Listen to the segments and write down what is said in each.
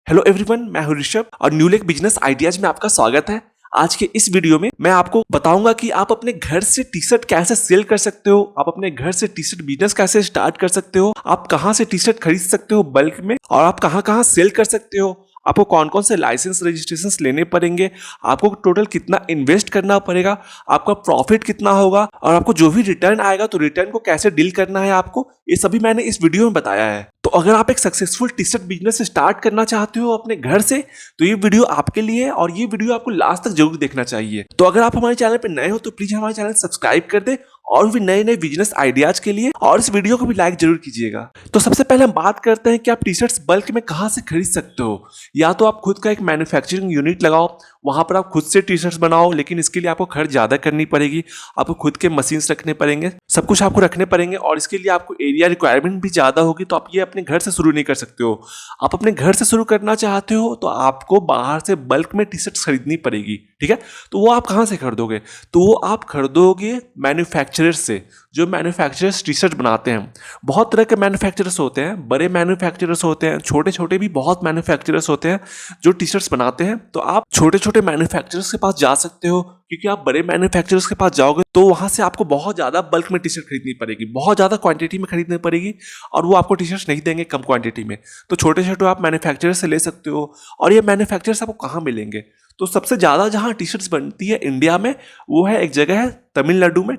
Hello everyone, मैं हूं ऋषभ और न्यूलेक बिजनेस आइडियाज में आपका स्वागत है। आज के इस वीडियो में मैं आपको बताऊंगा कि आप अपने घर से टी शर्ट कैसे सेल कर सकते हो, आप अपने घर से टी शर्ट बिजनेस कैसे स्टार्ट कर सकते हो, आप कहां से टी शर्ट खरीद सकते हो बल्क में और आप कहां कहां सेल कर सकते हो, आपको कौन कौन से लाइसेंस रजिस्ट्रेशन लेने पड़ेंगे, आपको टोटल कितना इन्वेस्ट करना पड़ेगा, आपका प्रॉफिट कितना होगा और आपको जो भी रिटर्न आएगा तो रिटर्न को कैसे डील करना है आपको, ये सभी मैंने इस वीडियो में बताया है। तो अगर आप एक successful T shirt business start करना चाहते हो अपने घर से तो ये वीडियो आपके लिए है और ये वीडियो आपको लास्ट तक जरूर देखना चाहिए। तो अगर आप हमारे चैनल पर नए हो तो प्लीज हमारे चैनल सब्सक्राइब कर दे और भी नए नए बिजनेस आइडियाज के लिए, और इस वीडियो को भी लाइक जरूर कीजिएगा। तो सबसे पहले हम बात करते हैं कि आप टी शर्ट्स बल्क में कहां से खरीद सकते हो। या तो आप खुद का एक मैन्युफैक्चरिंग यूनिट लगाओ, वहां पर आप खुद से टी शर्ट्स बनाओ, लेकिन इसके लिए आपको खर्च ज्यादा करनी पड़ेगी, आपको खुद के मशीन्स रखने पड़ेंगे, सब कुछ आपको रखने पड़ेंगे और इसके लिए आपको एरिया रिक्वायरमेंट भी ज्यादा होगी। तो आप ये अपने घर से शुरू नहीं कर सकते हो। आप अपने घर से शुरू करना चाहते हो तो आपको बाहर से बल्क में टी शर्ट्स खरीदनी पड़ेगी, ठीक है। तो वो आप कहां से खरीदोगे? तो वो आप खरीदोगे मैन्युफैक्चरर से, जो मैन्युफैक्चरर्स टी शर्ट बनाते हैं। बहुत तरह के मैन्युफैक्चरर्स होते हैं, बड़े मैन्युफैक्चरर्स होते हैं, छोटे छोटे भी बहुत मैन्युफैक्चरर्स होते हैं जो टी शर्ट्स बनाते हैं। तो आप छोटे छोटे मैन्युफैक्चरर्स के पास जा सकते हो, क्योंकि आप बड़े मैन्युफैक्चरर्स के पास जाओगे तो वहां से आपको बहुत ज्यादा बल्क में टी शर्ट खरीदनी पड़ेगी, बहुत ज्यादा क्वांटिटी में खरीदनी पड़ेगी और वो आपको टी शर्ट्स नहीं देंगे कम क्वांटिटी में। तो छोटे छोटे आप मैन्युफैक्चरर्स से ले सकते हो। और ये मैन्युफैक्चरर्स आपको कहाँ मिलेंगे? तो सबसे ज्यादा जहां टी शर्ट्स बनती है इंडिया में वो है, एक जगह है तमिलनाडु में,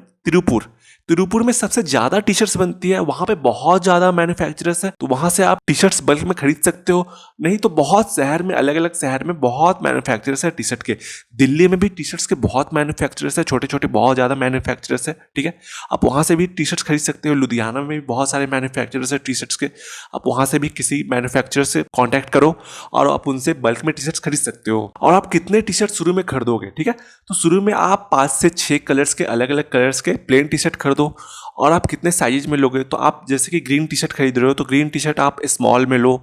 तिरुपुर में सबसे ज्यादा टी शर्ट्स बनती है। वहां पे बहुत ज्यादा मैन्युफैक्चरर्स है, तो वहां से आप टी शर्ट्स बल्क में खरीद सकते हो। नहीं तो बहुत शहर में, अलग अलग शहर में बहुत मैन्युफैक्चरर्स है टी शर्ट के। दिल्ली में भी टी शर्ट्स के बहुत मैन्युफैक्चरर्स है, छोटे छोटे बहुत ज्यादा मैन्युफैक्चरर्स है, ठीक है। आप वहां से भी टी शर्ट्स खरीद सकते हो। लुधियाना में भी बहुत सारे मैन्युफैक्चरर्स है टी शर्ट्स के। आप वहां से भी किसी मैन्युफैक्चरर से कॉन्टैक्ट करो और आप उनसे बल्क में टी शर्ट्स खरीद सकते हो। और आप कितने टी शर्ट शुरू में खरीदोगे, ठीक है। तो शुरू में आप 5 से 6 कलर्स के, अलग अलग कलर्स के प्लेन टी शर्ट खरीदो। और आप कितने साइज में लोगे? तो आप जैसे कि ग्रीन टी शर्ट खरीद रहे हो तो ग्रीन टी शर्ट आप स्मॉल में लो,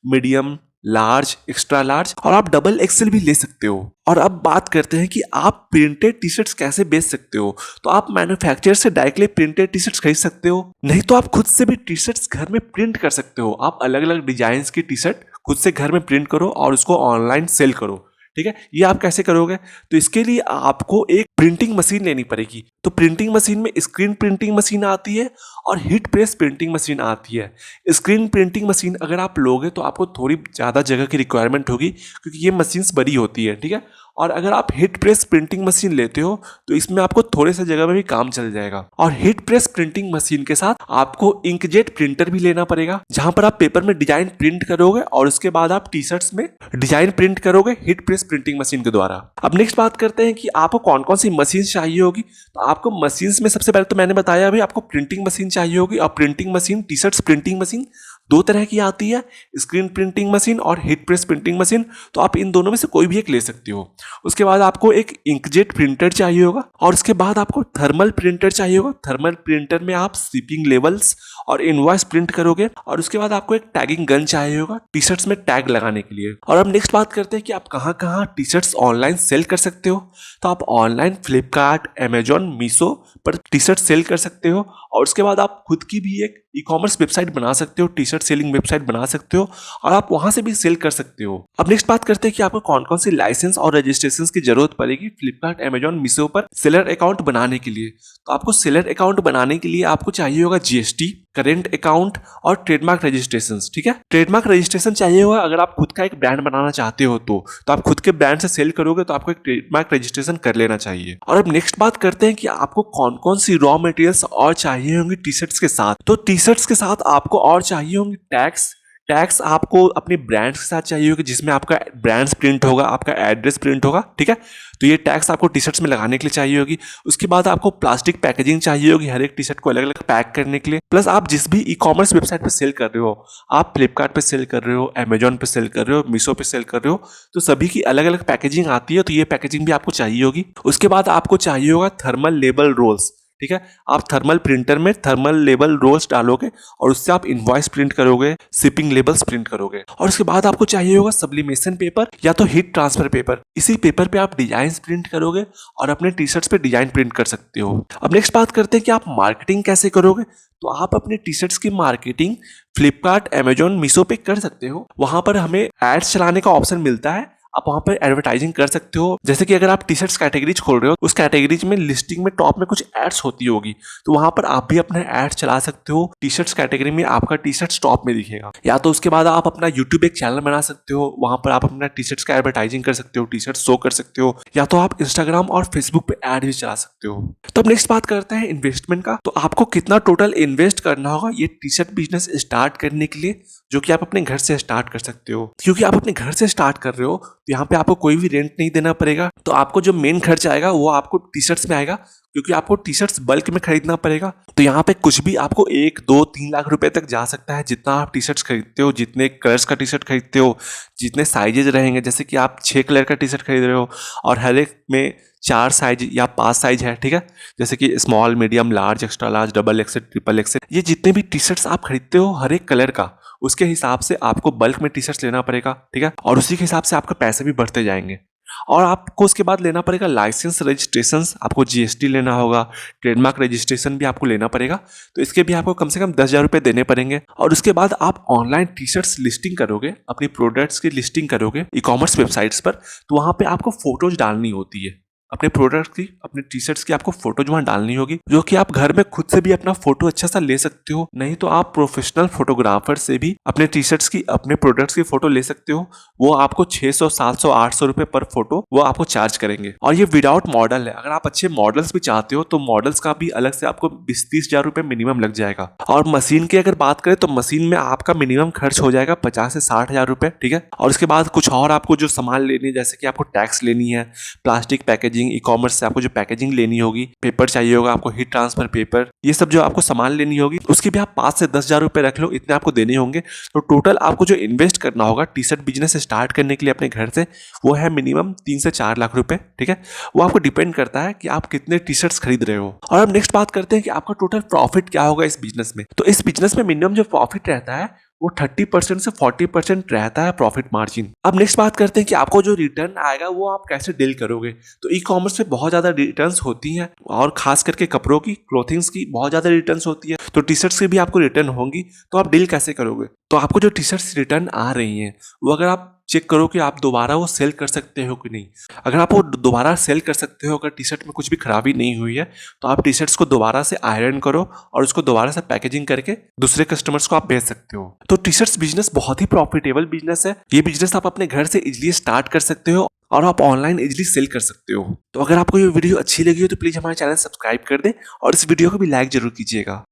मीडियम, लार्ज, एक्स्ट्रा लार्ज और आप डबल एक्सेल भी ले सकते हो। और अब बात करते हैं कि आप प्रिंटेड टी शर्ट्स कैसे बेच सकते हो। तो आप मैन्युफैक्चरर से डायरेक्टली प्रिंटेड टी शर्ट्स खरीद सकते हो, नहीं तो आप खुद से भी टी शर्ट्स घर में प्रिंट कर सकते हो। आप अलग अलग डिजाइन की टी शर्ट खुद से घर में प्रिंट करो और उसको ऑनलाइन सेल करो, ठीक है। ये आप कैसे करोगे? तो इसके लिए आपको एक प्रिंटिंग मशीन लेनी पड़ेगी। तो प्रिंटिंग मशीन में स्क्रीन प्रिंटिंग मशीन आती है और हीट प्रेस प्रिंटिंग मशीन आती है। स्क्रीन प्रिंटिंग मशीन अगर आप लोगे तो आपको थोड़ी ज़्यादा जगह की रिक्वायरमेंट होगी, क्योंकि ये मशीन्स बड़ी होती है, ठीक है। और अगर आप हीट प्रेस प्रिंटिंग मशीन लेते हो तो इसमें आपको थोड़े से जगह में भी काम चल जाएगा। और हीट प्रेस प्रिंटिंग मशीन के साथ आपको इंकजेट प्रिंटर भी लेना पड़ेगा, जहां पर आप पेपर में डिजाइन प्रिंट करोगे और उसके बाद आप टी शर्ट्स में डिजाइन प्रिंट करोगे हीट प्रेस प्रिंटिंग मशीन के द्वारा। अब नेक्स्ट बात करते हैं कि आपको कौन कौन सी मशीन चाहिए होगी। तो आपको मशीन्स में सबसे पहले तो मैंने बताया अभी, आपको प्रिंटिंग मशीन चाहिए होगी। और printing machine, T shirts printing machine दो तरह की आती है, स्क्रीन प्रिंटिंग मशीन और हीट प्रेस प्रिंटिंग मशीन। तो आप इन दोनों में से कोई भी एक ले सकते हो। उसके बाद आपको एक इंकजेट प्रिंटर चाहिए होगा और उसके बाद आपको थर्मल प्रिंटर चाहिए होगा। थर्मल प्रिंटर में आप शिपिंग लेवल्स और इनवॉइस प्रिंट करोगे। और उसके बाद आपको एक टैगिंग गन चाहिए होगा टी शर्ट्स में टैग लगाने के लिए। और अब नेक्स्ट बात करते हैं कि आप कहाँ कहाँ टी शर्ट्स ऑनलाइन सेल कर सकते हो। तो आप ऑनलाइन फ्लिपकार्ट, अमेजॉन, मीशो पर टी शर्ट सेल कर सकते हो। और उसके बाद आप खुद की भी एक ई कॉमर्स वेबसाइट बना सकते हो, टी शर्ट सेलिंग वेबसाइट बना सकते हो और आप वहां से भी सेल कर सकते हो। अब नेक्स्ट बात करते हैं कि आपको कौन कौन सी लाइसेंस और रजिस्ट्रेशन की जरूरत पड़ेगी फ्लिपकार्ट, अमेजॉन, मीशो पर सेलर अकाउंट बनाने के लिए। तो आपको सेलर अकाउंट बनाने के लिए आपको चाहिए होगा जीएसटी, करेंट अकाउंट और ट्रेडमार्क रजिस्ट्रेशन, ठीक है। ट्रेडमार्क रजिस्ट्रेशन चाहिए होगा अगर आप खुद का एक ब्रांड बनाना चाहते हो तो आप खुद के ब्रांड से सेल करोगे तो आपको एक ट्रेडमार्क रजिस्ट्रेशन कर लेना चाहिए। और अब नेक्स्ट बात करते हैं कि आपको कौन कौन सी रॉ मटेरियल्स और चाहिए होंगी टी शर्ट्स के साथ। तो टी शर्ट्स के साथ आपको और चाहिए होंगे टैक्स आपको अपने ब्रांड्स के साथ चाहिए होगा, जिसमें आपका ब्रांड्स प्रिंट होगा, आपका एड्रेस प्रिंट होगा, ठीक है। तो ये टैक्स आपको टी शर्ट्स में लगाने के लिए चाहिए होगी। उसके बाद आपको प्लास्टिक पैकेजिंग चाहिए होगी हर एक टी शर्ट को अलग अलग पैक करने के लिए। प्लस आप जिस भी ई कॉमर्स वेबसाइट पे सेल कर रहे हो, आप फ्लिपकार्ट पे सेल कर रहे हो, अमेजॉन पे सेल कर रहे हो, मीशो पे सेल कर रहे हो, तो सभी की अलग अलग पैकेजिंग आती है। तो ये पैकेजिंग भी आपको चाहिए होगी। उसके बाद आपको चाहिए होगा थर्मल लेबल रोल्स, ठीक है। आप थर्मल प्रिंटर में थर्मल लेबल रोल्स डालोगे और उससे आप इनवॉइस प्रिंट करोगे, शिपिंग लेबल्स प्रिंट करोगे। और उसके बाद आपको चाहिए होगा सब्लिमेशन पेपर या तो हीट ट्रांसफर पेपर। इसी पेपर पे आप डिजाइन प्रिंट करोगे और अपने टी शर्ट्स पे डिजाइन प्रिंट कर सकते हो। अब नेक्स्ट बात करते हैं कि आप मार्केटिंग कैसे करोगे। तो आप अपने टी शर्ट्स की मार्केटिंग फ्लिपकार्ट, अमेजोन, मीशो पे कर सकते हो। वहां पर हमें एड्स चलाने का ऑप्शन मिलता है, आप वहां पर एडवर्टाइजिंग कर सकते हो। जैसे कि अगर आप टी शर्ट्स कैटेगरीज खोल रहे हो, उस कैटेगरीज में लिस्टिंग में टॉप में कुछ एड्स होती होगी, तो वहां पर आप भी अपने एड्स चला सकते हो। टी शर्ट्स कैटेगरी में आपका टी शर्ट्स टॉप में दिखेगा। या तो उसके बाद आप अपना यूट्यूब एक चैनल बना सकते हो, वहां पर आप अपना टी शर्ट्स का एडवर्टाइजिंग कर सकते हो, टी शर्ट शो कर सकते हो। या तो आप इंस्टाग्राम और फेसबुक पे एड भी चला सकते हो। तो अब नेक्स्ट बात करते हैं इन्वेस्टमेंट का। तो आपको कितना टोटल इन्वेस्ट करना होगा ये टी शर्ट बिजनेस स्टार्ट करने के लिए, जो कि आप अपने घर से स्टार्ट कर सकते हो। क्योंकि आप अपने घर से स्टार्ट कर रहे हो तो यहाँ पे आपको कोई भी रेंट नहीं देना पड़ेगा। तो आपको जो मेन खर्च आएगा वो आपको टी शर्ट्स में आएगा, क्योंकि आपको टी शर्ट्स बल्क में खरीदना पड़ेगा। तो यहाँ पे कुछ भी आपको 1, 2, 3 लाख रुपए तक जा सकता है, जितना आप टी शर्ट्स खरीदते हो, जितने कलर्स का टी शर्ट खरीदते हो, जितने साइजेज रहेंगे। जैसे कि आप 6 कलर का टी शर्ट खरीद रहे हो और हर एक में 4 साइज या 5 साइज है, ठीक है। जैसे कि small, medium, large, extra large, double XL, triple XL, ये जितने भी टी शर्ट्स आप खरीदते हो हर एक कलर का, उसके हिसाब से आपको बल्क में टी शर्ट्स लेना पड़ेगा, ठीक है। और उसी के हिसाब से आपके पैसे भी बढ़ते जाएंगे। और आपको उसके बाद लेना पड़ेगा लाइसेंस, रजिस्ट्रेशन, आपको जीएसटी लेना होगा, ट्रेडमार्क रजिस्ट्रेशन भी आपको लेना पड़ेगा। तो इसके भी आपको कम से कम 10,000 रुपये देने पड़ेंगे। और उसके बाद आप ऑनलाइन टी शर्ट्स लिस्टिंग करोगे, अपनी प्रोडक्ट्स की लिस्टिंग करोगे ई कॉमर्स वेबसाइट्स पर, तो वहां पे आपको फोटोज डालनी होती है अपने प्रोडक्ट की, अपने टी शर्ट्स की आपको फोटोज वहां डालनी होगी, जो कि आप घर में खुद से भी अपना फोटो अच्छा सा ले सकते हो। नहीं तो आप प्रोफेशनल फोटोग्राफर से भी अपने टी शर्ट्स की, अपने प्रोडक्ट्स की फोटो ले सकते हो। वो आपको 600, 700, 800 रुपए पर फोटो वो आपको चार्ज करेंगे। और ये विदाउट मॉडल है। अगर आप अच्छे मॉडल्स भी चाहते हो तो मॉडल्स का भी अलग से आपको 20-30 हजार रुपए मिनिमम लग जाएगा। और मशीन की अगर बात करें तो मशीन में आपका मिनिमम खर्च हो जाएगा 50 से 60 हजार रुपए, ठीक है। और उसके बाद कुछ और आपको जो सामान लेनी है, जैसे कि आपको टैक्स लेनी है, प्लास्टिक पैकेजिंग, ई कॉमर्स से आपको जो पैकेजिंग लेनी होगी, पेपर चाहिए होगा आपको, हीट ट्रांसफर पेपर, ये सब जो आपको सामान लेनी होगी, उसकी भी आप 5 से 10 हजार रुपए रख लो, इतने आपको देने होंगे। तो टोटल आपको जो इन्वेस्ट करना होगा टी शर्ट बिजनेस स्टार्ट करने के लिए अपने घर से, वो है मिनिमम 3 से 4 लाख रुपए, ठीक है। वो आपको डिपेंड करता है कि आप कितने टी शर्ट्स खरीद रहे हो। और अब नेक्स्ट बात करते हैं कि आपका टोटल प्रॉफिट क्या होगा इस बिजनेस में। तो इस बिजनेस में मिनिमम जो प्रॉफिट रहता है वो 30% से 40% रहता है प्रॉफिट मार्जिन। अब नेक्स्ट बात करते हैं कि आपको जो रिटर्न आएगा वो आप कैसे डील करोगे। तो ई कॉमर्स में बहुत ज्यादा रिटर्न्स होती हैं, और खास करके कपड़ों की, क्लोथिंग्स की बहुत ज्यादा रिटर्न्स होती है। तो टी शर्ट्स की भी आपको रिटर्न होंगी, तो आप डील कैसे करोगे। तो आपको जो टी शर्ट्स रिटर्न आ रही हैं वो अगर आप चेक करो कि आप दोबारा वो सेल कर सकते हो कि नहीं। अगर आप वो दोबारा सेल कर सकते हो, अगर टी शर्ट में कुछ भी खराबी नहीं हुई है, तो आप टी शर्ट्स को दोबारा से आयरन करो और उसको दोबारा से पैकेजिंग करके दूसरे कस्टमर्स को आप भेज सकते हो। तो टी शर्ट्स बिजनेस बहुत ही प्रॉफिटेबल बिजनेस है। ये बिजनेस आप अपने घर से इजिली स्टार्ट कर सकते हो और आप ऑनलाइन इजिली सेल कर सकते हो। तो अगर आपको ये वीडियो अच्छी लगी हो तो प्लीज हमारे चैनल सब्सक्राइब कर दें और इस वीडियो को भी लाइक जरूर कीजिएगा।